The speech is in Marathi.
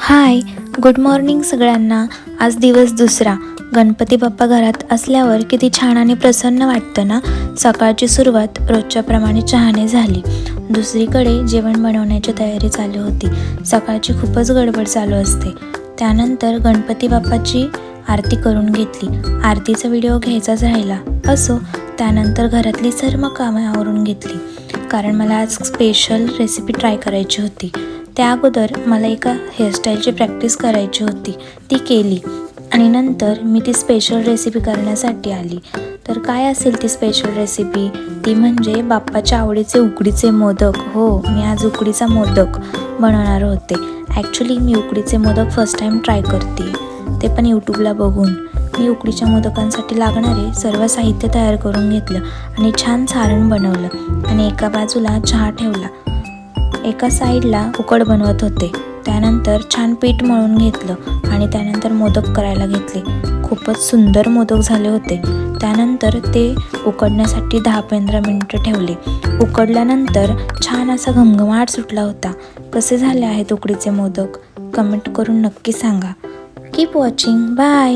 हाय, गुड मॉर्निंग सगळ्यांना। आज दिवस दुसरा। गणपती बाप्पा घरात असल्यावर किती छान आणि प्रसन्न वाटतं ना। सकाळची सुरुवात रोजच्याप्रमाणे चहाने झाली। दुसरीकडे जेवण बनवण्याची तयारी चालू होती। सकाळची खूपच गडबड चालू असते। त्यानंतर गणपती बाप्पाची आरती करून घेतली। आरतीचा व्हिडिओ घ्यायचाच राहिला असो। त्यानंतर घरातली सर्व कामे आवरून घेतली, कारण मला आज स्पेशल रेसिपी ट्राय करायची होती। त्या अगोदर मला एका हेअरस्टाईलची प्रॅक्टिस करायची होती, ती केली आणि नंतर मी ती स्पेशल रेसिपी करण्यासाठी आली। तर काय असेल ती स्पेशल रेसिपी? ती म्हणजे बाप्पाच्या आवडीचे उकडीचे मोदक। हो, मी आज उकडीचा मोदक बनवणार होते। ॲक्च्युली मी उकडीचे मोदक फर्स्ट टाईम ट्राय करते, ते पण यूट्यूबला बघून। मी उकडीच्या मोदकांसाठी लागणारे सर्व साहित्य तयार करून घेतलं आणि छान सारण बनवलं आणि एका बाजूला चहा ठेवला। एका साईडला उकड बनवत होते। त्यानंतर छान पीठ मळून घेतलं आणि त्यानंतर मोदक करायला घेतले। खूपच सुंदर मोदक झाले होते। त्यानंतर ते उकडण्यासाठी 10-15 मिनिटं ठेवले। उकडल्यानंतर छान असा घमघमाट सुटला होता। कसे झाले आहेत उकडीचे मोदक? कमेंट करून नक्की सांगा। Keep watching, bye.